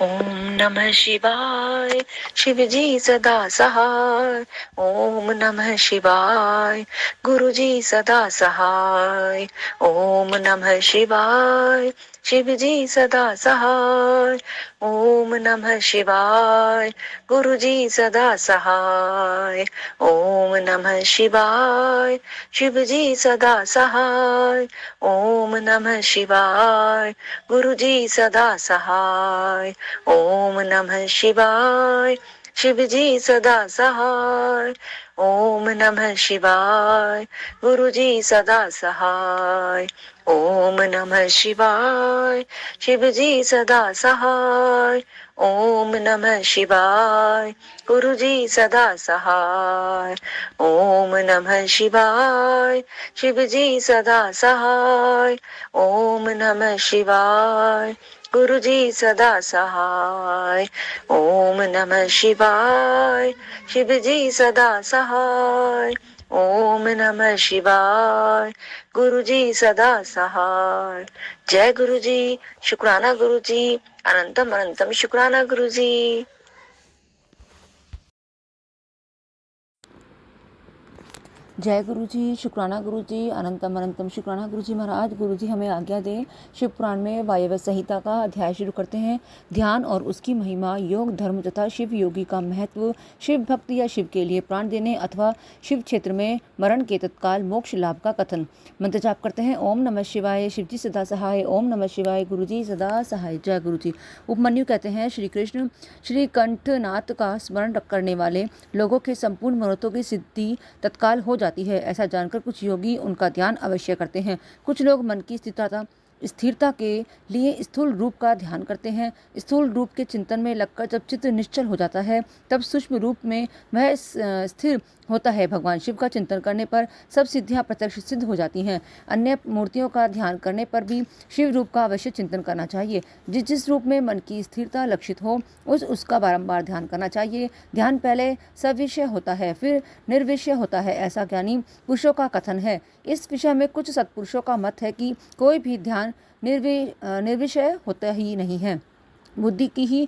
ओम नमः शिवाय। शिवजी सदा सहाय। ओम नमः शिवाय। गुरुजी सदा सहाय। ओम नमः शिवाय। शिवजी सदा सहाय। ओम नमः शिवाय। गुरुजी सदा सहाय। ओम नमः शिवाय। शिवजी सदा सहाय। ओम नमः शिवाय। गुरुजी सदा सहाय। ओम नमः शिवाय। शिवजी सदा सहाय। ओम नमः शिवाय। गुरुजी सदा सहाय। ओम नमः शिवाय। शिवजी सदा सहाय। ओम नमः शिवाय। गुरुजी सदा सहाय। ओम नमः शिवाय। शिवजी सदा सहाय। ओम नमः शिवाय। गुरुजी सदा सहाय। ओम नमः शिवाय। शिवजी सदा सहाय। ओम नमः शिवाय। गुरुजी सदा सहाय। जय गुरुजी। शुक्राना गुरुजी। अनंतम अनंतम शुक्राना गुरुजी। जय गुरु जी, शुक्राना गुरु जी, अनंतम अनंतम शुक्राना गुरु जी महाराज। गुरु जी हमें आज्ञा दें। शिव पुराण में वायव्य संहिता का अध्याय शुरू करते हैं। ध्यान और उसकी महिमा, योग धर्म तथा शिव योगी का महत्व, शिव भक्त या शिव के लिए प्राण देने अथवा शिव क्षेत्र में मरण के तत्काल मोक्ष लाभ का कथन। मंत्र जाप करते हैं। ओम नमः शिवाय। शिव जी सदा सहाय। ओम नमः शिवाय। गुरु जी सदा सहाय। जय गुरु जी। उपमन्यु कहते हैं, श्री कृष्ण श्री कंठनाथ का स्मरण करने वाले लोगों के संपूर्ण मनोरथों की सिद्धि तत्काल हो जाती है। ऐसा जानकर कुछ योगी उनका ध्यान अवश्य करते हैं। कुछ लोग मन की स्थिरता के लिए स्थूल रूप का ध्यान करते हैं। स्थूल रूप के चिंतन में लगकर जब चित्त निश्चल हो जाता है तब सूक्ष्म रूप में वह स्थिर होता है। भगवान शिव का चिंतन करने पर सब सिद्धियां प्रत्यक्ष सिद्ध हो जाती हैं। अन्य मूर्तियों का ध्यान करने पर भी शिव रूप का अवश्य चिंतन करना चाहिए। जिस रूप में मन की स्थिरता लक्षित हो उसका बारंबार ध्यान करना चाहिए। ध्यान पहले सविषय होता है, फिर निर्विषय होता है, ऐसा ज्ञानी पुरुषों का कथन है। इस विषय में कुछ सत्पुरुषों का मत है कि कोई भी ध्यान निर्विषय होता ही नहीं है। बुद्धि की ही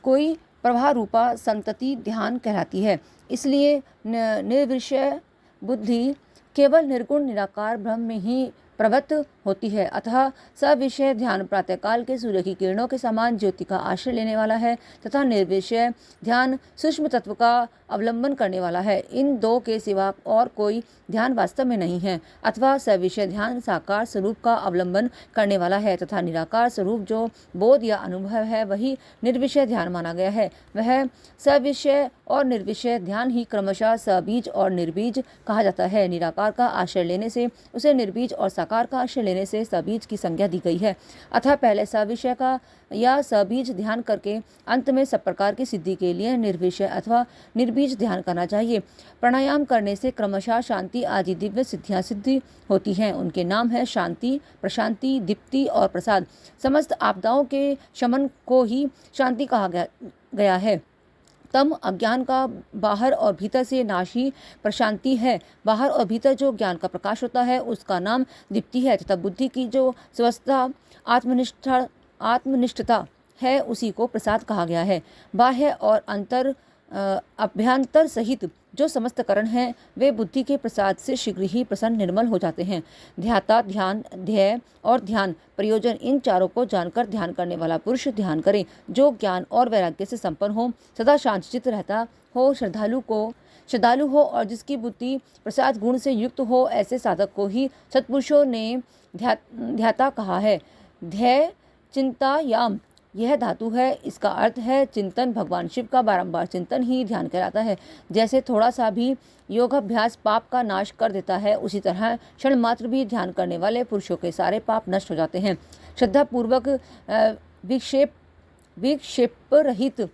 कोई प्रवाह रूपा संतति ध्यान कहलाती है। इसलिए निर्विषय बुद्धि केवल निर्गुण निराकार ब्रह्म में ही प्रवृत्त होती है। अतः सविषय ध्यान प्रातःकाल के सूर्य की किरणों के समान ज्योति का आश्रय लेने वाला है तथा निर्विषय ध्यान सूक्ष्म तत्व का अवलंबन करने वाला है। इन दो के सिवा और कोई ध्यान वास्तव में नहीं है। अथवा सविषय ध्यान साकार स्वरूप का अवलंबन करने वाला है तथा निराकार स्वरूप जो बोध या अनुभव है वही निर्विषय ध्यान माना गया है। वह सविषय और निर्विषय ध्यान ही क्रमशः सबीज और निर्बीज कहा जाता है। निराकार का आश्रय लेने से उसे निर्बीज और साकार का आश्रय लेने से सबीज की संज्ञा दी गई है। अतः पहले सविषय का या सबीज ध्यान करके अंत में सब प्रकार की सिद्धि के लिए निर्विषय अथवा निर्बीज ध्यान करना चाहिए। प्राणायाम करने से क्रमशः शांति आदि दिव्य सिद्धियां सिद्धि होती हैं। उनके नाम है शांति, प्रशांति, दीप्ति और प्रसाद। समस्त आपदाओं के शमन को ही शांति कहा गया है। तम अज्ञान का बाहर और भीतर से नाश ही प्रशांति है। बाहर और भीतर जो ज्ञान का प्रकाश होता है उसका नाम दीप्ति है तथा बुद्धि की जो स्वस्थता आत्मनिष्ठता है उसी को प्रसाद कहा गया है। बाह्य और अभ्यंतर सहित जो समस्त करण हैं वे बुद्धि के प्रसाद से शीघ्र ही प्रसन्न निर्मल हो जाते हैं। ध्याता, ध्यान, ध्येय और ध्यान प्रयोजन, इन चारों को जानकर ध्यान करने वाला पुरुष ध्यान करे। जो ज्ञान और वैराग्य से संपन्न हो, सदा शांतचित्त रहता हो, श्रद्धालु हो और जिसकी बुद्धि प्रसाद गुण से युक्त हो, ऐसे साधक को ही सत्पुरुषों ने ध्याता कहा है। ध्येय चिंतायाम यह धातु है। इसका अर्थ है चिंतन। भगवान शिव का बारंबार चिंतन ही ध्यान कहलाता है। जैसे थोड़ा सा भी योगाभ्यास पाप का नाश कर देता है, उसी तरह क्षण मात्र भी ध्यान करने वाले पुरुषों के सारे पाप नष्ट हो जाते हैं। श्रद्धा पूर्वक विक्षेप रहित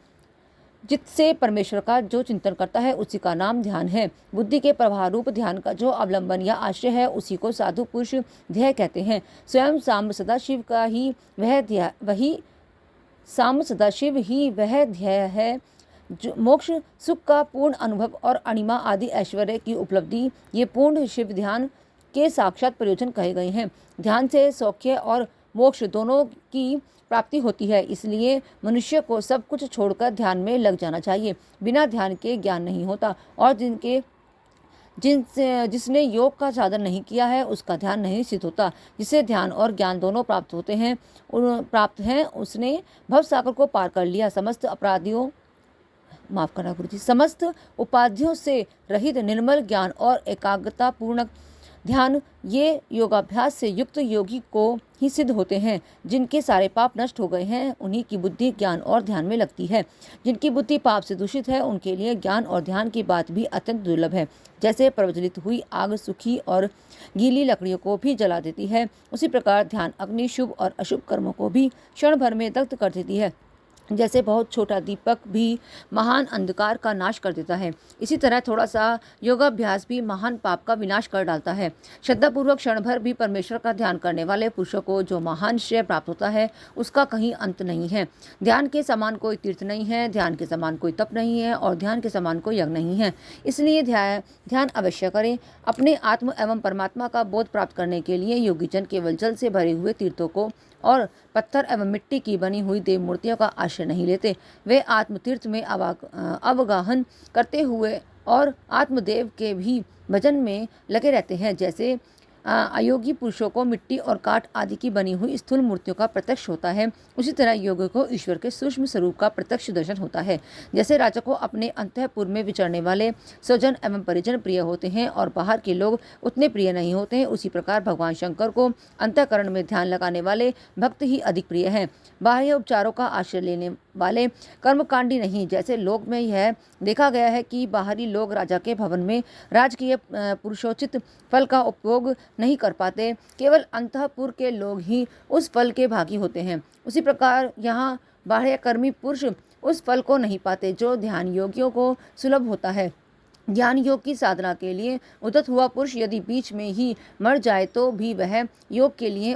जिससे परमेश्वर का जो चिंतन करता है उसी का नाम ध्यान है। बुद्धि के प्रवाह रूप ध्येय का जो अवलंबन या आश्रय है उसी को साधु पुरुष ध्येय कहते हैं। स्वयं सांब सदाशिव का ही वह ध्येय है। जो मोक्ष सुख का पूर्ण अनुभव और अणिमा आदि ऐश्वर्य की उपलब्धि, ये पूर्ण शिव ध्यान के साक्षात प्रयोजन कहे गए हैं। ध्यान से सौख्य और मोक्ष दोनों की प्राप्ति होती है। इसलिए मनुष्य को सब कुछ छोड़कर ध्यान में लग जाना चाहिए। बिना ध्यान के ज्ञान नहीं होता और जिसने योग का साधन नहीं किया है उसका ध्यान नहीं सिद्ध होता। जिसे ध्यान और ज्ञान दोनों प्राप्त हैं उसने भव सागर को पार कर लिया। समस्त उपाधियों से रहित निर्मल ज्ञान और एकाग्रता पूर्ण ध्यान ये योगाभ्यास से युक्त योगी को ही सिद्ध होते हैं। जिनके सारे पाप नष्ट हो गए हैं उन्हीं की बुद्धि ज्ञान और ध्यान में लगती है। जिनकी बुद्धि पाप से दूषित है उनके लिए ज्ञान और ध्यान की बात भी अत्यंत दुर्लभ है। जैसे प्रज्वलित हुई आग सूखी और गीली लकड़ियों को भी जला देती है, उसी प्रकार ध्यान अग्नि शुभ और अशुभ कर्मों को भी क्षण भर में दग्ध कर देती है। जैसे बहुत छोटा दीपक भी महान अंधकार का नाश कर देता है, इसी तरह थोड़ा सा योगाभ्यास भी महान पाप का विनाश कर डालता है। श्रद्धापूर्वक क्षण भर भी परमेश्वर का ध्यान करने वाले पुरुषों को जो महान श्रेय प्राप्त होता है उसका कहीं अंत नहीं है। ध्यान के समान कोई तीर्थ नहीं है, ध्यान के समान कोई तप नहीं है और ध्यान के समान कोई यज्ञ नहीं है। इसलिए ध्यान अवश्य करें। अपने आत्म एवं परमात्मा का बोध प्राप्त करने के लिए योगीजन केवल जल से भरे हुए तीर्थों को और पत्थर एवं मिट्टी की बनी हुई देव मूर्तियों का आश्रय नहीं लेते। वे आत्मतीर्थ में अवगाहन करते हुए और आत्मदेव के भी भजन में लगे रहते हैं। जैसे अयोगी पुरुषों को मिट्टी और काठ आदि की बनी हुई स्थूल मूर्तियों का प्रत्यक्ष होता है, उसी तरह योगी को ईश्वर के सूक्ष्म स्वरूप का प्रत्यक्ष दर्शन होता है। जैसे राजा को अपने अंतःपुर में विचरने वाले स्वजन एवं परिजन प्रिय होते हैं और बाहर के लोग उतने प्रिय नहीं होते हैं, उसी प्रकार भगवान शंकर को अंतःकरण में ध्यान लगाने वाले भक्त ही अधिक प्रिय हैं, बाह्य उपचारों का आश्रय लेने वाले कर्मकांडी नहीं। जैसे लोक में यह देखा गया है कि बाहरी लोग राजा के भवन में राजकीय पुरुषोचित फल का उपभोग नहीं कर पाते, केवल अंतःपुर के लोग ही उस फल के भागी होते हैं, उसी प्रकार यहाँ बाह्य कर्मी पुरुष उस फल को नहीं पाते जो ध्यान योगियों को सुलभ होता है। ज्ञान योग की साधना के लिए उद्यत हुआ पुरुष यदि बीच में ही मर जाए तो भी वह योग के लिए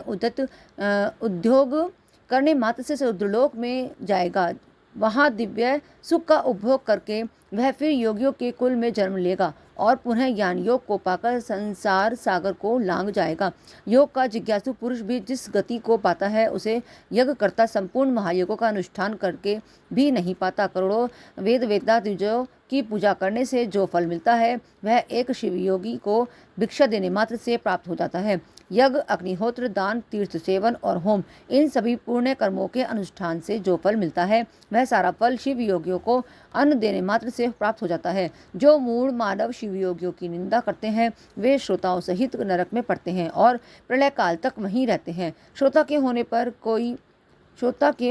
उद्योग करने मात्र से रुद्रलोक में जाएगा। वहाँ दिव्य सुख का उपभोग करके वह फिर योगियों के कुल में जन्म लेगा और पुनः ज्ञान योग को पाकर संसार सागर को लांघ जाएगा। योग का जिज्ञासु पुरुष भी जिस गति को पाता है उसे यज्ञ करता संपूर्ण महायोगों का अनुष्ठान करके भी नहीं पाता। करोड़ों वेद वेदांतों की पूजा करने से जो फल मिलता है वह एक शिवयोगी को भिक्षा देने मात्र से प्राप्त हो जाता है। यज्ञ, अग्निहोत्र, दान, तीर्थ सेवन और होम, इन सभी पुण्य कर्मों के अनुष्ठान से जो फल मिलता है वह सारा फल शिव योगियों को अन्न देने मात्र से प्राप्त हो जाता है। जो मूढ़ मानव शिव योगियों की निंदा करते हैं वे श्रोताओं सहित नरक में पड़ते हैं और प्रलय काल तक वहीं रहते हैं। श्रोता के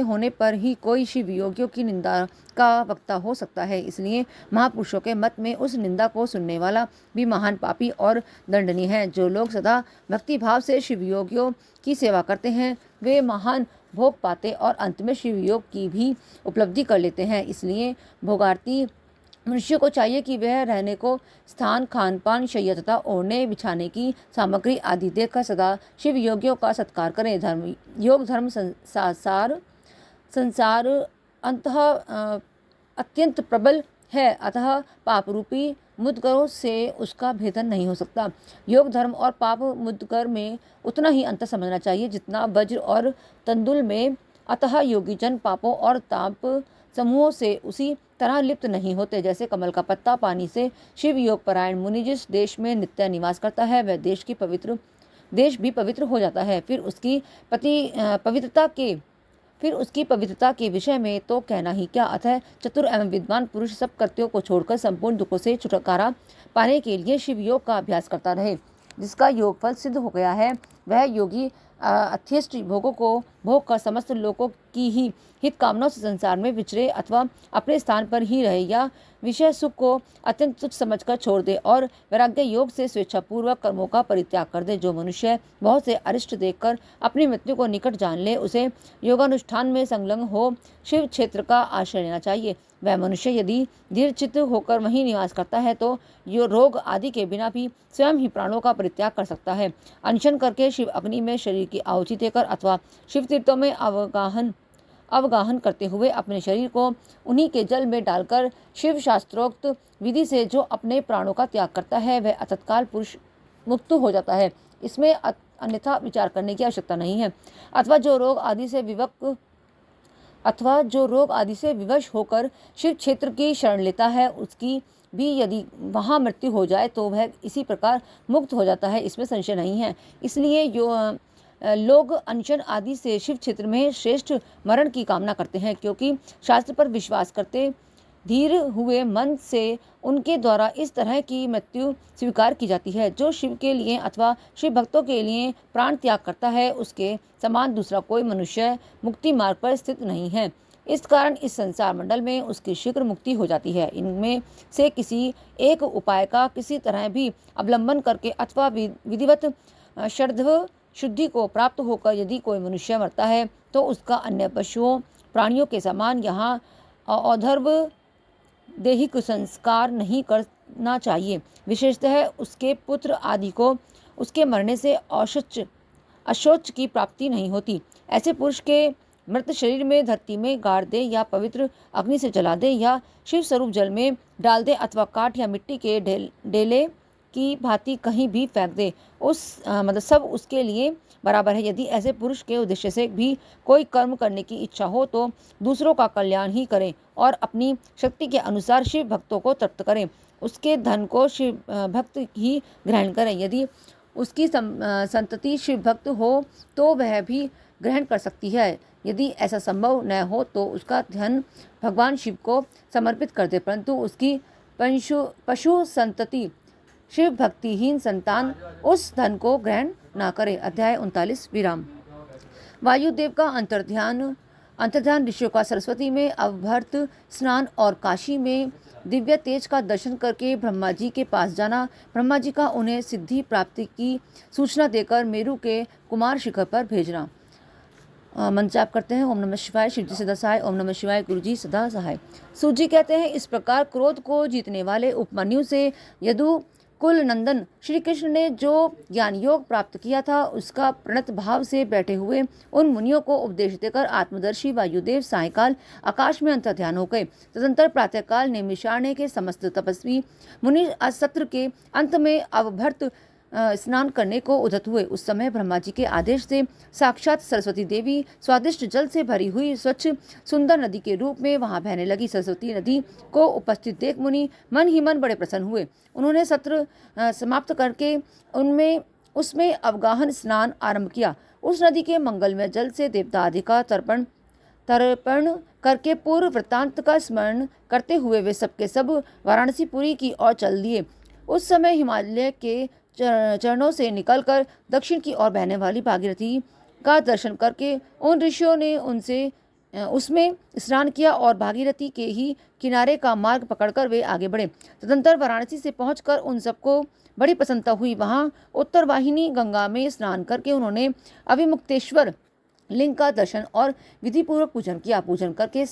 होने पर ही कोई शिव योगियों की निंदा का वक्ता हो सकता है। इसलिए महापुरुषों के मत में उस निंदा को सुनने वाला भी महान पापी और दंडनीय है। जो लोग सदा भक्ति भाव से शिव योगियों की सेवा करते हैं वे महान भोग पाते और अंत में शिव योग की भी उपलब्धि कर लेते हैं। इसलिए भोगार्थी मनुष्य को चाहिए कि वह रहने को स्थान, खान पान, शैया तथा ओढ़ने बिछाने की सामग्री आदि देकर सदा शिव योगियों का सत्कार करें। योग धर्म संसार अंतः अत्यंत प्रबल है, अतः पाप रूपी मुद्गरों से उसका भेदन नहीं हो सकता। योग धर्म और पाप मुद्गर में उतना ही अंतर समझना चाहिए जितना वज्र और तंदुल में। अतः योगीजन पापों और ताप समूहों से उसी तरह लिप्त नहीं होते जैसे कमल का पत्ता पानी से। शिव योग परायण मुनि जिस देश में नित्य निवास करता है वह देश भी पवित्र हो जाता है। फिर उसकी पवित्रता के विषय में तो कहना ही क्या। अतः चतुर एवं विद्वान पुरुष सब कृत्यों को छोड़कर संपूर्ण दुखों से छुटकारा पाने के लिए शिव योग का अभ्यास करता रहे। जिसका योग फल सिद्ध हो गया है वह योगी अत्यष्ट भोगों को भोग कर समस्त लोगों की ही हित कामनाओं से संसार में विचरे अथवा अपने स्थान पर ही रहे या विषय सुख को अत्यंत तुच्छ समझकर छोड़ दे और वैराग्य योग से स्वेच्छापूर्वक कर्मों का परित्याग कर दे। जो मनुष्य बहुत से अरिष्ट देखकर अपनी मृत्यु को निकट जान ले उसे योगानुष्ठान में संलग्न हो शिव क्षेत्र का आश्रय लेना चाहिए। वह मनुष्य यदि दृढ़चित्त होकर वहीं निवास करता है तो यो रोग आदि के बिना भी स्वयं ही प्राणों का परित्याग कर सकता है। अनशन करके शिव अग्नि में शरीर की आहुति देकर अथवा शिव तीर्थों में अवगाहन करते हुए अपने शरीर को उन्हीं के जल में डालकर शिव शास्त्रोक्त विधि से जो अपने प्राणों का त्याग करता है वह तत्काल पुरुष मुक्त हो जाता है। इसमें अन्यथा विचार करने की आवश्यकता नहीं है। अथवा जो रोग आदि से विवश होकर शिव क्षेत्र की शरण लेता है, उसकी भी यदि वहाँ मृत्यु हो जाए तो वह इसी प्रकार मुक्त हो जाता है, इसमें संशय नहीं है। इसलिए लोग अनशन आदि से शिव क्षेत्र में श्रेष्ठ मरण की कामना करते हैं, क्योंकि शास्त्र पर विश्वास करते धीर हुए मन से उनके द्वारा इस तरह की मृत्यु स्वीकार की जाती है। जो शिव के लिए अथवा शिव भक्तों के लिए प्राण त्याग करता है, उसके समान दूसरा कोई मनुष्य मुक्ति मार्ग पर स्थित नहीं है। इस कारण इस संसार मंडल में उसकी शीघ्र मुक्ति हो जाती है। इनमें से किसी एक उपाय का किसी तरह भी अवलंबन करके अथवा विधिवत श्रद्धा शुद्धि को प्राप्त होकर यदि कोई मनुष्य मरता है, तो उसका अन्य पशुओं प्राणियों के समान यहाँ औधर्व दैहिक संस्कार नहीं करना चाहिए। विशेषतः उसके पुत्र आदि को उसके मरने से अशौच की प्राप्ति नहीं होती। ऐसे पुरुष के मृत शरीर में धरती में गाड़ दे या पवित्र अग्नि से जला दे या शिव स्वरूप जल में डाल दे अथवा काठ या मिट्टी के डेले की भांति कहीं भी फेंक दे, मतलब सब उसके लिए बराबर है। यदि ऐसे पुरुष के उद्देश्य से भी कोई कर्म करने की इच्छा हो तो दूसरों का कल्याण ही करें और अपनी शक्ति के अनुसार शिव भक्तों को तृप्त करें। उसके धन को शिव भक्त ही ग्रहण करें। यदि उसकी संतति शिव भक्त हो तो वह भी ग्रहण कर सकती है। यदि ऐसा संभव न हो तो उसका धन भगवान शिव को समर्पित कर दे, परंतु उसकी पशु संतति शिव भक्तिहीन संतान उस धन को ग्रहण ना करे। अध्याय 39 विराम। वायुदेव का अंतर्ध्यान ऋषियों का सरस्वती में अवभर्त स्नान और काशी में दिव्य तेज का दर्शन करके ब्रह्मा जी के पास जाना, ब्रह्मा जी का उन्हें सिद्धि प्राप्ति की सूचना देकर मेरु के कुमार शिखर पर भेजना। मंत्र जाप करते हैं। ओम नमः शिवाय, शिवजी सदा सहाय। ओम नमः शिवाय, गुरुजी सदा सहाय। सूजी कहते हैं, इस प्रकार क्रोध को जीतने वाले उपमन्यु से यदु कुल नंदन श्री कृष्ण ने जो ज्ञान योग प्राप्त किया था, उसका प्रणत भाव से बैठे हुए उन मुनियों को उपदेश देकर आत्मदर्शी वायुदेव सायकाल आकाश में अंतर्ध्यान हो गए। तदंतर प्रातःकाल नैमिषारण्य के समस्त तपस्वी मुनि सत्र के अंत में अवभर्त स्नान करने को उद्यत हुए। उस समय ब्रह्मा जी के आदेश से साक्षात सरस्वती देवी स्वादिष्ट जल से भरी हुई स्वच्छ सुंदर नदी के रूप में वहां बहने लगी। सरस्वती नदी को उपस्थित देख मुनि मन ही मन बड़े प्रसन्न हुए। उन्होंने सत्र समाप्त करके उसमें अवगाहन स्नान आरंभ किया। उस नदी के मंगलमय जल से देवता आदि का तर्पण करके पूर्व वृत्तांत का स्मरण करते हुए वे सबके सब वाराणसीपुरी की ओर चल दिए। उस समय हिमालय के चरणों से निकलकर दक्षिण की ओर बहने वाली भागीरथी का दर्शन करके उन ऋषियों ने उसमें स्नान किया और भागीरथी के ही किनारे का मार्ग पकड़कर वे आगे बढ़े। तदंतर वाराणसी से पहुंचकर उन सबको बड़ी प्रसन्नता हुई। वहां उत्तर वाहिनी गंगा में स्नान करके उन्होंने अभिमुक्तेश्वर लिंग का दर्शन और विधिपूर्वक पूजन किया। पूजन करके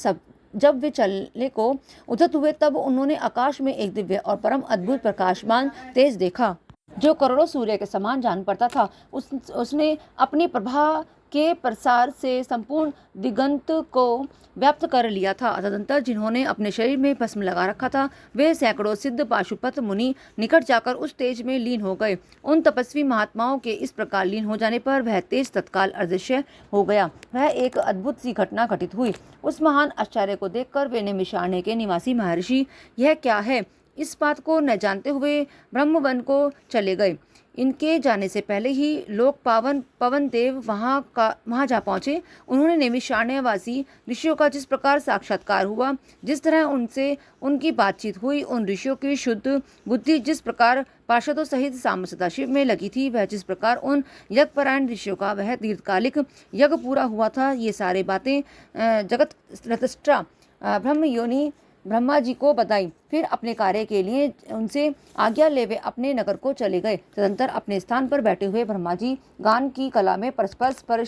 जब वे चलने को उद्यत हुए, तब उन्होंने आकाश में एक दिव्य और परम अद्भुत प्रकाशमान तेज देखा, जो करोड़ों सूर्य के समान जान पड़ता था। उसने अपनी प्रभा के प्रसार से संपूर्ण दिगंत को व्याप्त कर लिया था। तदंतर जिन्होंने अपने शरीर में भस्म लगा रखा था, वे सैकड़ों सिद्ध पाशुपत मुनि निकट जाकर उस तेज में लीन हो गए। उन तपस्वी महात्माओं के इस प्रकार लीन हो जाने पर वह तेज तत्काल अदृश्य हो गया। वह एक अद्भुत सी घटना घटित हुई। उस महान आश्चर्य को देखकर वे नैमिषारण्य के निवासी महर्षि यह क्या है, इस बात को न जानते हुए ब्रह्मवन को चले गए। इनके जाने से पहले ही लोक पवन देव वहाँ जा पहुँचे। उन्होंने नैमिषारण्यवासी ऋषियों का जिस प्रकार साक्षात्कार हुआ, जिस तरह उनसे उनकी बातचीत हुई, उन ऋषियों की शुद्ध बुद्धि जिस प्रकार पार्षदों सहित साम्य सदाशिव में लगी थी, वह जिस प्रकार उन यज्ञपरायण ऋषियों का वह दीर्घकालिक यज्ञ पूरा हुआ था, ये सारी बातें जगत रतस्ट्रा ब्रह्मा जी को बताई। फिर अपने कार्य के लिए उनसे आज्ञा ले वे अपने नगर को चले गए। तदंतर अपने स्थान पर बैठे हुए ब्रह्मा जी गान की कला में परस्पर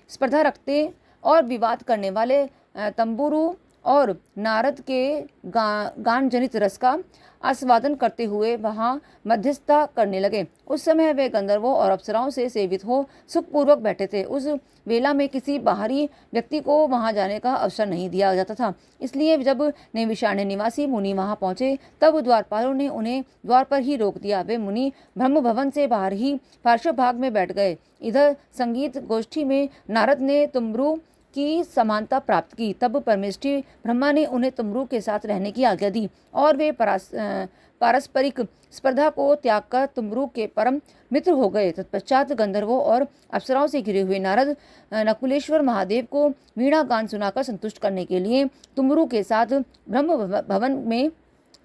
स्पर्धा रखते और विवाद करने वाले तंबुरु और नारद के गान जनित रस का आस्वादन करते हुए वहां मध्यस्थता करने लगे। उस समय वे गंधर्वों और अप्सराओं से सेवित हो सुखपूर्वक बैठे थे। उस वेला में किसी बाहरी व्यक्ति को वहां जाने का अवसर नहीं दिया जाता था। इसलिए जब नैमिषारण्य निवासी मुनि वहां पहुंचे तब द्वारपालों ने उन्हें द्वार पर ही रोक दिया। वे मुनि ब्रह्म भवन से बाहर ही पार्श्व भाग में बैठ गए। इधर संगीत गोष्ठी में नारद ने तुमरू की समानता प्राप्त की। तब परमेष्ठी ब्रह्मा ने उन्हें तुमरू के साथ रहने की आज्ञा दी और वे पारस्परिक स्पर्धा को त्याग कर तुमरू के परम मित्र हो गए। तत्पश्चात गंधर्वों और अप्सराओं से घिरे हुए नारद नकुलेश्वर महादेव को वीणा गान सुनाकर संतुष्ट करने के लिए तुमरू के साथ ब्रह्म भवन में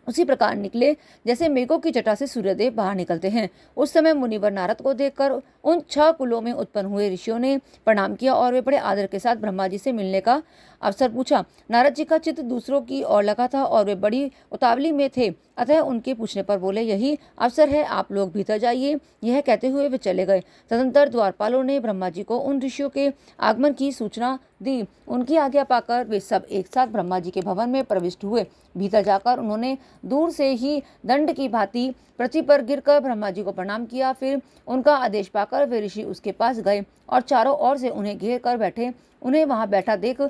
उसी प्रकार निकले जैसे मेघों की जटा से सूर्यदेव बाहर निकलते हैं। उस समय मुनिवर नारद को देखकर उन 6 कुलों में उत्पन्न हुए ऋषियों ने प्रणाम किया और वे बड़े आदर के साथ ब्रह्मा जी से मिलने का अवसर पूछा। नारद जी का चित्त दूसरों की ओर लगा था और वे बड़ी उतावली में थे, अतः उनके पूछने पर बोले, यही अवसर है, आप लोग भीतर जाइए। यह कहते हुए वे चले गए। तदंतर द्वारपालों ने ब्रह्मा जी को उन ऋषियों के आगमन की सूचना दी। उनकी आज्ञा पाकर वे सब एक साथ ब्रह्मा जी के भवन में प्रविष्ट हुए। भीतर जाकर उन्होंने दूर से ही दंड की भांति पृथ्वी पर गिरकर ब्रह्मा जी को प्रणाम किया। फिर उनका आदेश पाकर वे ऋषि उसके पास गए और चारों ओर से उन्हें घेर कर बैठे। उन्हें वहां बैठा देख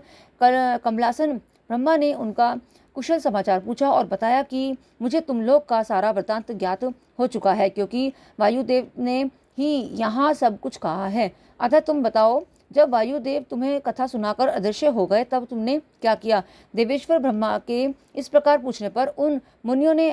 कमलासन ब्रह्मा ने उनका कुशल समाचार पूछा और बताया कि मुझे तुम लोग का सारा वृतांत ज्ञात हो चुका है, क्योंकि वायुदेव ने ही यहाँ सब कुछ कहा है। अतः तुम बताओ, जब वायुदेव तुम्हें कथा सुनाकर अदृश्य हो गए तब तुमने क्या किया? देवेश्वर ब्रह्मा के इस प्रकार पूछने पर उन मुनियों ने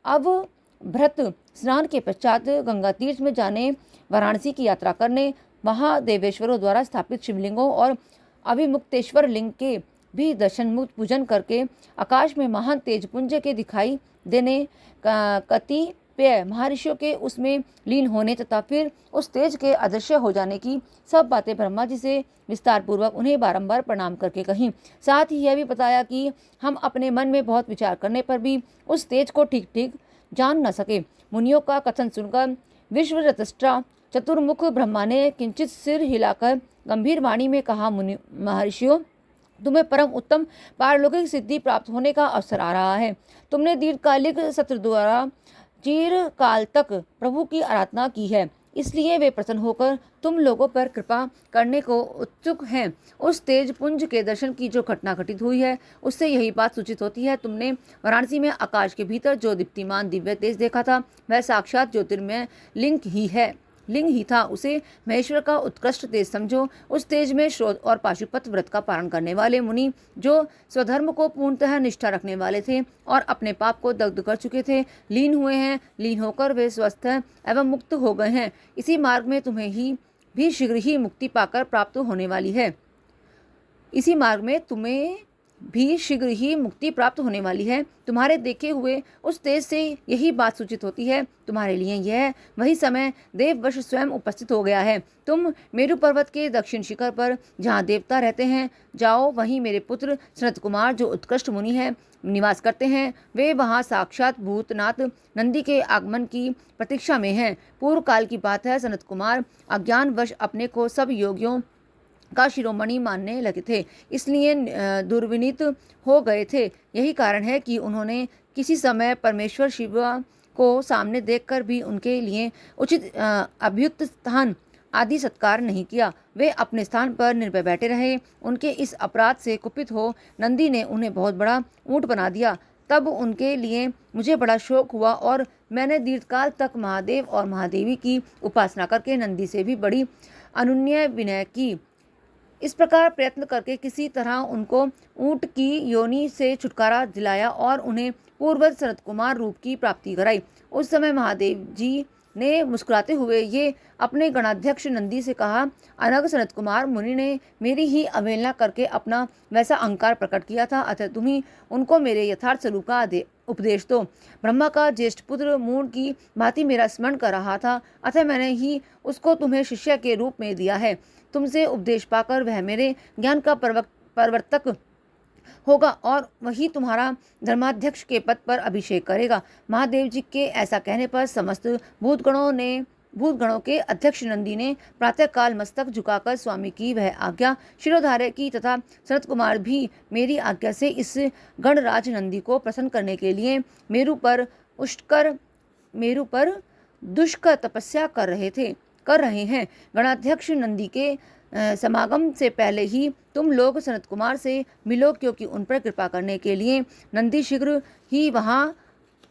अवभृत स्नान के पश्चात गंगा तीर्थ में जाने, वाराणसी की यात्रा करने, वहां देवेश्वरों द्वारा स्थापित शिवलिंगों और अभिमुक्तेश्वर लिंग के भी दर्शन मुक्त पूजन करके आकाश में महान तेजपुंज के दिखाई देने, कतिपय महर्षियों के उसमें लीन होने तथा फिर उस तेज के अदृश्य हो जाने की सब बातें ब्रह्मा जी से विस्तार पूर्वक उन्हें बारंबार प्रणाम करके कहीं। साथ ही यह भी बताया कि हम अपने मन में बहुत विचार करने पर भी उस तेज को ठीक ठीक जान न सके। मुनियों का कथन सुनकर विश्वरतष्ट्रा चतुर्मुख ब्रह्मा ने किंचित सिर हिलाकर गंभीर वाणी में कहा, मुनि महर्षियों, तुम्हें परम उत्तम पारलौकिक सिद्धि प्राप्त होने का अवसर आ रहा है। तुमने दीर्घकालिक सत्र द्वारा चिरकाल तक प्रभु की आराधना की है, इसलिए वे प्रसन्न होकर तुम लोगों पर कृपा करने को उत्सुक हैं। उस तेज पुंज के दर्शन की जो घटना घटित हुई है उससे यही बात सूचित होती है। तुमने वाराणसी में आकाश के भीतर जो दीप्तिमान दिव्य तेज देखा था वह साक्षात ज्योतिर्मय लिंग ही था। उसे महेश्वर का उत्कृष्ट तेज समझो। उस तेज में श्रोत और पाशुपत व्रत का पालन करने वाले मुनि, जो स्वधर्म को पूर्णतः निष्ठा रखने वाले थे और अपने पाप को दग्ध कर चुके थे, लीन हुए हैं। लीन होकर वे स्वस्थ एवं मुक्त हो गए हैं। इसी मार्ग में तुम्हें ही भी शीघ्र ही मुक्ति पाकर प्राप्त होने वाली है। इसी मार्ग में तुम्हें भी शीघ्र ही मुक्ति प्राप्त होने वाली है। तुम्हारे देखे हुए उस तेज से यही बात सूचित होती है। तुम्हारे लिए यह वही समय देववश स्वयं उपस्थित हो गया है। तुम मेरु पर्वत के दक्षिण शिखर पर जहाँ देवता रहते हैं जाओ। वहीं मेरे पुत्र सनत कुमार, जो उत्कृष्ट मुनि है, निवास करते हैं। वे वहाँ साक्षात भूतनाथ नंदी के आगमन की प्रतीक्षा में हैं। पूर्व काल की बात है, सनत कुमार अज्ञानवश अपने को सब योगियों का शिरोमणि मानने लगे थे, इसलिए दुर्विनीत हो गए थे। यही कारण है कि उन्होंने किसी समय परमेश्वर शिव को सामने देखकर भी उनके लिए उचित अभ्युक्त स्थान आदि सत्कार नहीं किया। वे अपने स्थान पर निर्भय बैठे रहे। उनके इस अपराध से कुपित हो नंदी ने उन्हें बहुत बड़ा ऊंट बना दिया। तब उनके लिए मुझे बड़ा शोक हुआ और मैंने दीर्घकाल तक महादेव और महादेवी की उपासना करके नंदी से भी बड़ी अनुन्य विनय की। इस प्रकार प्रयत्न करके किसी तरह उनको ऊंट की योनि से छुटकारा दिलाया और उन्हें पूर्वज सनत कुमार रूप की प्राप्ति कराई। उस समय महादेव जी ने मुस्कुराते हुए ये अपने गणाध्यक्ष नंदी से कहा, अनग सनत कुमार मुनि ने मेरी ही अवहेलना करके अपना वैसा अहंकार प्रकट किया था, अतः तुम ही उनको मेरे यथार्थ स्वरूप का उपदेश दो। ब्रह्मा का ज्येष्ठ पुत्र मूड की भांति मेरा स्मरण कर रहा था, अतः मैंने ही उसको तुम्हें शिष्य के रूप में दिया है। तुमसे उपदेश पाकर वह मेरे ज्ञान का प्रवर्तक होगा और वही तुम्हारा धर्माध्यक्ष के पद पर अभिषेक करेगा। महादेव जी के ऐसा कहने पर समस्त भूतगणों ने भूतगणों के अध्यक्ष नंदी ने प्रातःकाल मस्तक झुकाकर स्वामी की वह आज्ञा शिरोधार्य की तथा सनत कुमार भी मेरी आज्ञा से इस गणराज नंदी को प्रसन्न करने के लिए मेरु पर दुष्कर तपस्या कर रहे हैं। गणाध्यक्ष नंदी के समागम से पहले ही तुम लोग सनत कुमार से मिलो, क्योंकि उन पर कृपा करने के लिए नंदी शीघ्र ही वहाँ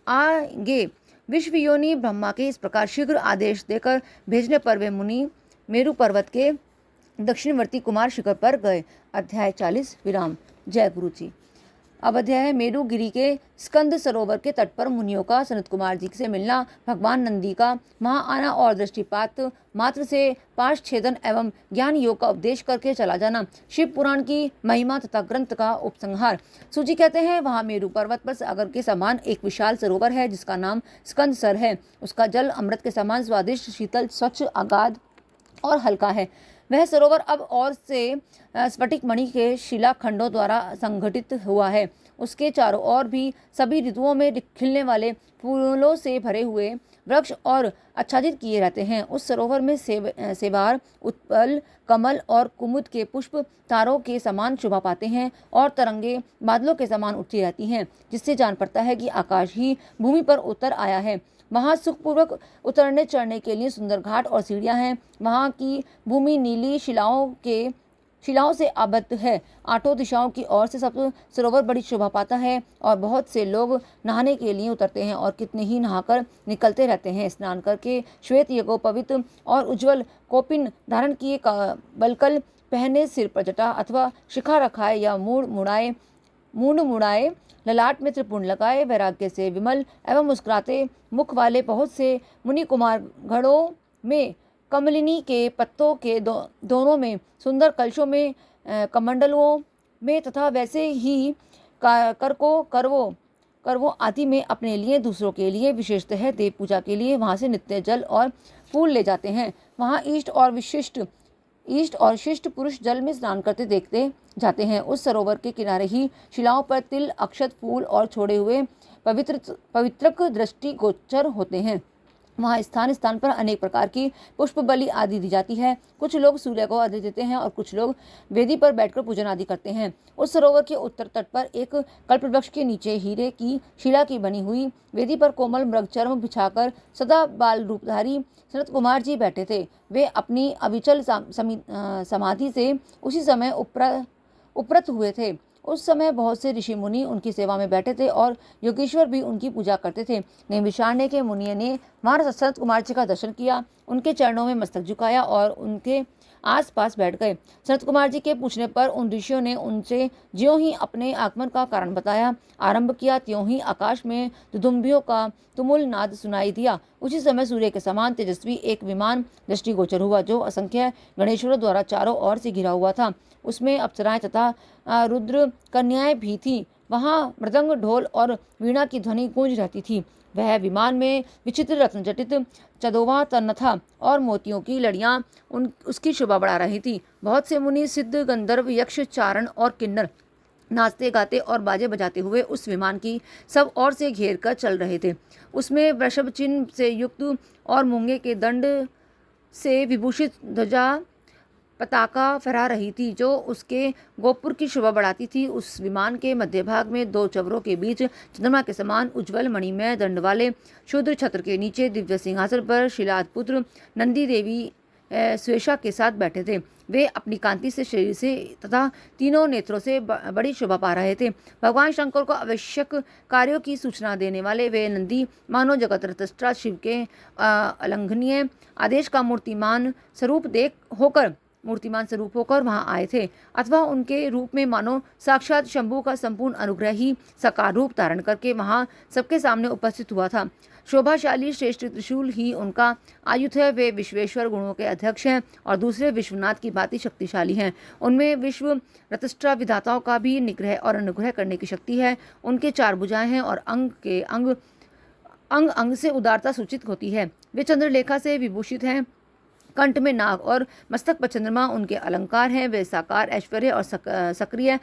आएंगे। विश्वयोनि ब्रह्मा के इस प्रकार शीघ्र आदेश देकर भेजने पर वे मुनि मेरु पर्वत के दक्षिणवर्ती कुमार शिखर पर गए। अध्याय 40 विराम। जय गुरु जी। अब अध्याय है मेरुगिरी के स्कंद सरोवर के तट पर मुनियों का सनत कुमार जी से मिलना, भगवान नंदी का वहां आना और दृष्टिपात मात्र से पाश छेदन एवं ज्ञान योग का उपदेश करके चला जाना, शिव पुराण की महिमा तथा ग्रंथ का उपसंहार। सूजी कहते हैं वहां मेरु पर्वत पर सागर के समान एक विशाल सरोवर है जिसका नाम स्कंद सर है। उसका जल अमृत के समान स्वादिष्ट, शीतल, स्वच्छ, अगाध और हल्का है। वह सरोवर अब और से स्फटिक मणि के शिलाखंडों द्वारा संगठित हुआ है। उसके चारों ओर भी सभी ऋतुओं में खिलने वाले फूलों से भरे हुए वृक्ष और आच्छादित किए रहते हैं। उस सरोवर में सेवार, उत्पल, कमल और कुमुद के पुष्प तारों के समान शोभा पाते हैं और तरंगे बादलों के समान उठती रहती हैं, जिससे जान पड़ता है कि आकाश ही भूमि पर उतर आया है। वहाँ सुखपूर्वक उतरने चढ़ने के लिए सुंदर घाट और सीढ़ियाँ हैं। वहाँ की भूमि नीली शिलाओं से आबद्ध है। आठों दिशाओं की ओर से सब सरोवर बड़ी शोभा पाता है और बहुत से लोग नहाने के लिए उतरते हैं और कितने ही नहाकर निकलते रहते हैं। स्नान करके श्वेत यज्ञोपवीत और उज्ज्वल कौपिन धारण किए, बलकल पहने, सिर पर जटा अथवा शिखा रखाए या मूंड मुड़ाए, ललाट में त्रिपुंड लगाए, वैराग्य से विमल एवं मुस्कुराते मुख वाले बहुत से मुनि कुमार घड़ों में, कमलिनी के पत्तों के दोनों में, सुंदर कलशों में, कमंडलों में तथा वैसे ही करवों आदि में अपने लिए, दूसरों के लिए, विशेषतः देव पूजा के लिए वहाँ से नित्य जल और फूल ले जाते हैं। वहाँ इष्ट और शिष्ट पुरुष जल में स्नान करते देखते जाते हैं। उस सरोवर के किनारे ही शिलाओं पर तिल, अक्षत, फूल और छोड़े हुए पवित्रक दृष्टि गोचर होते हैं। वहाँ स्थान स्थान पर अनेक प्रकार की पुष्प बलि आदि दी जाती है। कुछ लोग सूर्य को अर्घ्य देते हैं और कुछ लोग वेदी पर बैठकर पूजन आदि करते हैं। उस सरोवर के उत्तर तट पर एक कल्पवृक्ष के नीचे हीरे की शिला की बनी हुई वेदी पर कोमल मृग चर्म बिछाकर सदा बाल रूपधारी सनत कुमार जी बैठे थे। वे अपनी अविचल समाधि से उसी समय उपरत हुए थे। उस समय बहुत से ऋषि मुनि उनकी सेवा में बैठे थे और योगेश्वर भी उनकी पूजा करते थे। नैमिषारण्य के मुनि ने वहां सनत कुमार जी का दर्शन किया, उनके चरणों में मस्तक झुकाया और उनके आसपास बैठ गए। सनत कुमार जी के पूछने पर उन ऋषियों ने उनसे ज्यों ही अपने आगमन का कारण बताया आरंभ किया, त्यों ही आकाश में दुदुम्बियों का तुमुल नाद सुनाई दिया। उसी समय सूर्य के समान तेजस्वी एक विमान दृष्टिगोचर हुआ, जो असंख्य गणेशों द्वारा चारों ओर से घिरा हुआ था। उसमें अप्सराएं तथा रुद्र कन्याएं भी थीं। वहाँ मृदंग, ढोल और वीणा की ध्वनि गूंज रहती थी। वह विमान में विचित्र रत्न जटित चंदोवा तन था और मोतियों की लड़ियां उसकी शोभा बढ़ा रही थी। बहुत से मुनि, सिद्ध, गंधर्व, यक्ष, चारण और किन्नर नाचते गाते और बाजे बजाते हुए उस विमान की सब ओर से घेर कर चल रहे थे। उसमें वृषभ चिन्ह से युक्त और मूंगे के दंड से विभूषित ध्वजा पताका फहरा रही थी, जो उसके गोपुर की शोभा बढ़ाती थी। उस विमान के मध्य भाग में दो चवरों के बीच चंद्रमा के समान उज्ज्वल मणिमय दंड वाले शूद्र छत्र के नीचे दिव्य सिंहासन पर शिलाद पुत्र नंदी देवी स्वेशा के साथ बैठे थे। वे अपनी कांति से, शरीर से तथा तीनों नेत्रों से बड़ी शोभा पा रहे थे। भगवान शंकर को आवश्यक कार्यों की सूचना देने वाले वे नंदी मानो जगत रतस्ट्रा शिव के अलंघनीय आदेश का मूर्तिमान स्वरूप होकर वहां आए थे, अथवा उनके रूप में मानो साक्षात शंभु का संपूर्ण अनुग्रह ही साकार रूप धारण करके वहां सबके सामने उपस्थित हुआ था। शोभाशाली श्रेष्ठ त्रिशूल ही उनका आयुध है। वे विश्वेश्वर गुणों के अध्यक्ष हैं और दूसरे विश्वनाथ की भांति शक्तिशाली हैं। उनमें विश्व रतस्ट्रा विधाताओं का भी निग्रह और अनुग्रह करने की शक्ति है। उनके 4 भुजाएं हैं और अंग से उदारता सूचित होती है। वे चंद्रलेखा से विभूषित हैं। कंठ में नाग और मस्तक पर चंद्रमा उनके अलंकार हैं। वे साकार, ऐश्वर्य और सक्रिय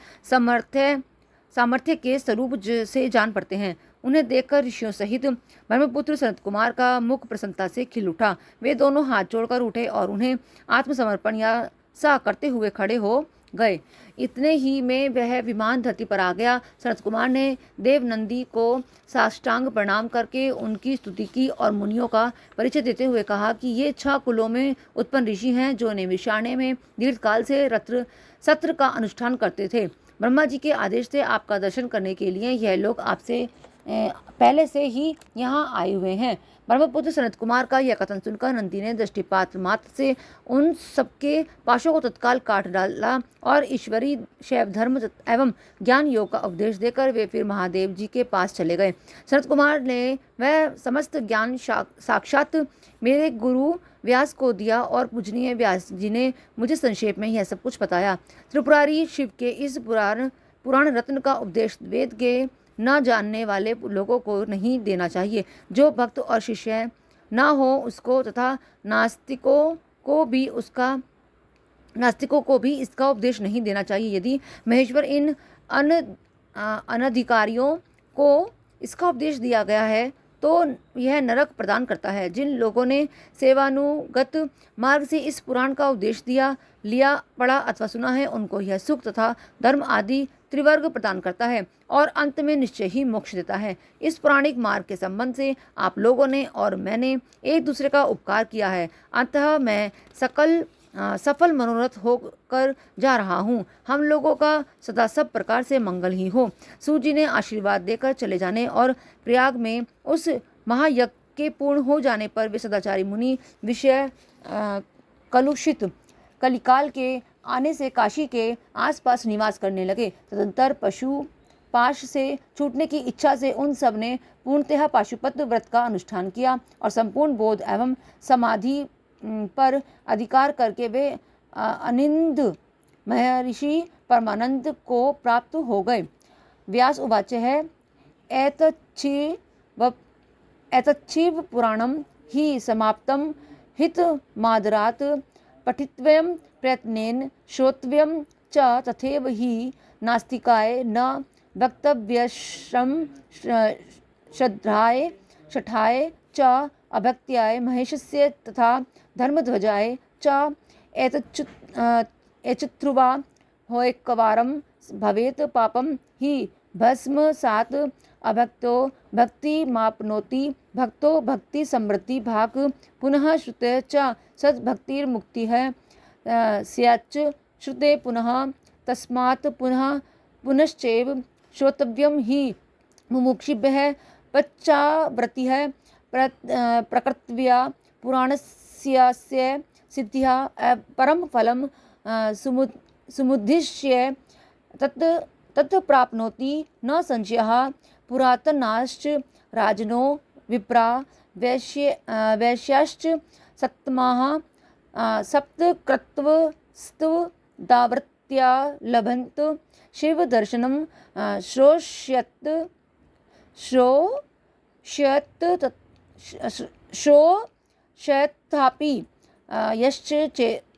सामर्थ्य के स्वरूप से जान पड़ते हैं। उन्हें देखकर ऋषियों सहित ब्रह्मपुत्र सनत कुमार का मुख प्रसन्नता से खिल उठा। वे दोनों हाथ जोड़कर उठे और उन्हें आत्मसमर्पण या सा करते हुए खड़े हो गए। इतने ही में वह विमान धरती पर आ गया। सनत कुमार ने देवनंदी को साष्टांग प्रणाम करके उनकी स्तुति की और मुनियों का परिचय देते हुए कहा कि ये 6 कुलों में उत्पन्न ऋषि हैं जो नैमिषारण्य में दीर्घकाल से सत्र का अनुष्ठान करते थे। ब्रह्मा जी के आदेश से आपका दर्शन करने के लिए यह लोग आपसे पहले से ही यहाँ आए हुए हैं। ब्रह्मपुत्र सनत कुमार का यह कथन सुनकर नंदी ने दृष्टिपात मात्र से उन सबके पाशों को तत्काल काट डाला और ईश्वरी शैव धर्म एवं ज्ञान योग का उपदेश देकर वे फिर महादेव जी के पास चले गए। सनत कुमार ने वह समस्त ज्ञान साक्षात मेरे गुरु व्यास को दिया और पूजनीय व्यास जी ने मुझे संक्षेप में यह सब कुछ बताया। त्रिपुरारी शिव के इस पुराण रत्न का उपदेश वेद के न जानने वाले लोगों को नहीं देना चाहिए। जो भक्त और शिष्य न हो उसको तथा नास्तिकों को भी इसका उपदेश नहीं देना चाहिए। यदि महेश्वर इन अनधिकारियों को इसका उपदेश दिया गया है तो यह नरक प्रदान करता है। जिन लोगों ने सेवानुगत मार्ग से इस पुराण का उपदेश लिया पढ़ा अथवा सुना है उनको यह सुख तथा धर्म आदि त्रिवर्ग प्रदान करता है और अंत में निश्चय ही मोक्ष देता है। इस पुराणिक मार्ग के संबंध से आप लोगों ने और मैंने एक दूसरे का उपकार किया है। अतः मैं सफल मनोरथ होकर जा रहा हूँ। हम लोगों का सदा सब प्रकार से मंगल ही हो। सूत जी ने आशीर्वाद देकर चले जाने और प्रयाग में उस महायज्ञ के पूर्ण हो जाने पर वे सदाचारी मुनि विषय कलुषित कलिकाल के आने से काशी के आसपास निवास करने लगे। तदंतर पशु पाश से छूटने की इच्छा से उन सब ने पूर्णतः पाशुपत व्रत का अनुष्ठान किया और संपूर्ण बोध एवं समाधि पर अधिकार करके वे अनिंद महर्षि परमानंद को प्राप्त हो गए। व्यास उवाच है एतच्छिव पुराणम हि समाप्तम हित मादरात् पठितव्यं प्रयत्नेन श्रोतव्यं च तथैव हि नास्तिकाय न वक्तव्यशं श्रद्धाय शठाय च अभक्त्याय महेशस्य तथा धर्मध्वजाय च एतच्छ्रुत्वा होएकवारं भवेत् पापं हि भस्मसात् अभक्तो भक्ति माप्नोति भक्तो भक्ति समृद्धि भाग पुनः श्रुते च सद्भक्तिर्मुक्ति है स्याच्च श्रुते पुनः तस्मात् पुनश्चैव श्रोतव्यं हि मुमुक्षुभ्यः पच्चावृत्तिः प्रकृत्या पुराणस्य सिद्ध्या परम फलं समुद्दिश्य तत् प्राप्नोति न संशयः। पुरातनाश्च राजनो विप्रा वैश्याश्च सत्तमाः सप्तकृत्वस्त्वदावृत्त्या लभन्त शिवदर्शनं श्रोष्यत्थापि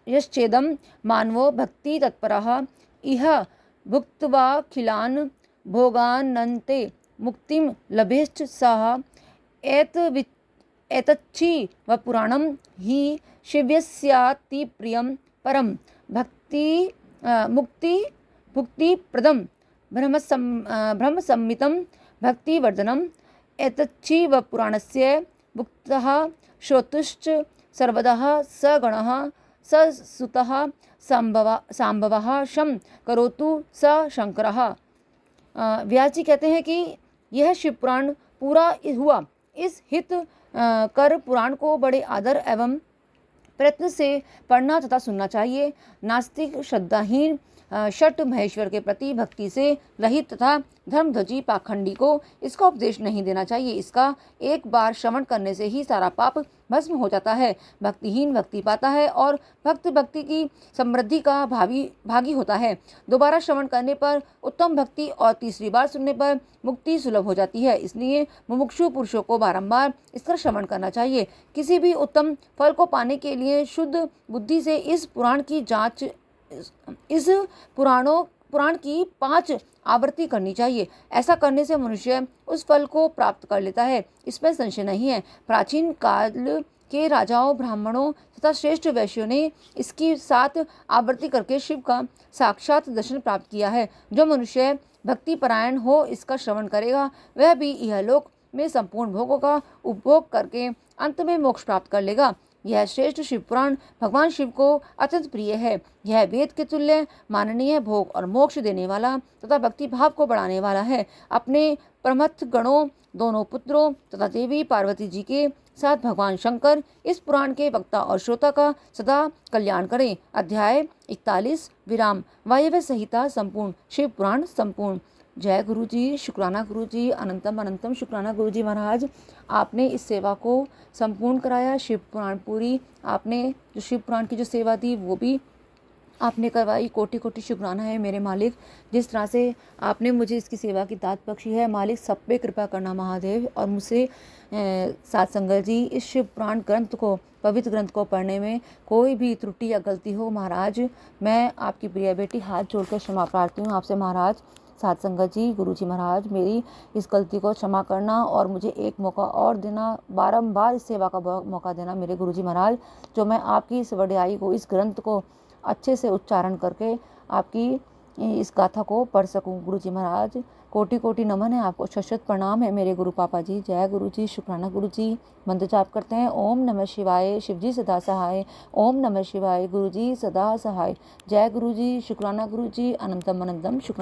यश्चेदं मानवो भक्ति तत्परः इह भुक्त्वाखिलान् भोगानन्ते मुक्तिं लभेश्च सः एतच्छिव पुराणं हि शिव्यस्यातिप्रियं परं भुक्तिप्रदं ब्रह्मसम्मितं भक्तिवर्धनम् एतच्छिव पुराणस्य भुक्तः श्रोतुश्च सर्वदा सगणः ससुतः सांबवः शं करोतु स शंकरः। व्यास जी कहते हैं कि यह शिव पुराण पूरा हुआ। इस हित कर पुराण को बड़े आदर एवं प्रयत्न से पढ़ना तथा सुनना चाहिए। नास्तिक श्रद्धाहीन षट महेश्वर के प्रति भक्ति से रहित तथा धर्मध्वजी पाखंडी को इसका उपदेश नहीं देना चाहिए। इसका एक बार श्रवण करने से ही सारा पाप भस्म हो जाता है। भक्तिहीन भक्ति पाता है और भक्त भक्ति की समृद्धि का भागी होता है। दोबारा श्रवण करने पर उत्तम भक्ति और तीसरी बार सुनने पर मुक्ति सुलभ हो जाती है। इसलिए मुमुक्षु पुरुषों को बारंबार इसका श्रवण करना चाहिए। किसी भी उत्तम फल को पाने के लिए शुद्ध बुद्धि से इस पुराणों पुराण की 5 आवृत्ति करनी चाहिए। ऐसा करने से मनुष्य उस फल को प्राप्त कर लेता है, इसमें संशय नहीं है। प्राचीन काल के राजाओं, ब्राह्मणों तथा श्रेष्ठ वैश्यों ने इसकी 7 आवृत्ति करके शिव का साक्षात दर्शन प्राप्त किया है। जो मनुष्य भक्ति परायण हो इसका श्रवण करेगा, वह भी इहलोक में संपूर्ण भोगों का उपभोग करके अंत में मोक्ष प्राप्त कर लेगा। यह श्रेष्ठ शिव पुराण भगवान शिव को अत्यंत प्रिय है। यह वेद के तुल्य माननीय, भोग और मोक्ष देने वाला तथा भक्ति भाव को बढ़ाने वाला है। अपने प्रमथ गणों, दोनों पुत्रों तथा देवी पार्वती जी के साथ भगवान शंकर इस पुराण के वक्ता और श्रोता का सदा कल्याण करें। अध्याय 41 विराम। वायव्य संहिता संपूर्ण। शिव पुराण संपूर्ण। जय गुरु जी, शुक्राना गुरु जी, अनंतम अनंतम शुक्राना गुरु जी महाराज। आपने इस सेवा को संपूर्ण कराया। शिव पुराण पूरी आपने जो शिव पुराण की जो सेवा दी वो भी आपने करवाई। कोटि कोटि शुक्राना है मेरे मालिक। जिस तरह से आपने मुझे इसकी सेवा की दात बख्शी है, मालिक सब पे कृपा करना महादेव। और मुझसे साथ संगत जी, इस शिव पुराण ग्रंथ को, पवित्र ग्रंथ को पढ़ने में कोई भी त्रुटि या गलती हो महाराज, मैं आपकी प्रिय बेटी हाथ जोड़कर क्षमा प्रार्थी हूँ आपसे महाराज। साथ संगत जी, गुरु जी महाराज, मेरी इस गलती को क्षमा करना और मुझे एक मौका और देना, बारंबार इस सेवा का मौका देना मेरे गुरु जी महाराज, जो मैं आपकी इस वड्याई को, इस ग्रंथ को अच्छे से उच्चारण करके आपकी इस गाथा को पढ़ सकूं। गुरु जी महाराज, कोटि कोटि नमन है आपको, शत प्रणाम है मेरे गुरु पापा जी। जय गुरु जी, शुक्राना गुरु जी। मंत्र जाप करते हैं। ओम नमः शिवाय, शिव जी सदा सहाय। ओम नमः शिवाय, गुरु जी सदा सहाय। जय गुरु जी, शुक्राना गुरु जी, अनंतम अनंतम शुक्राना।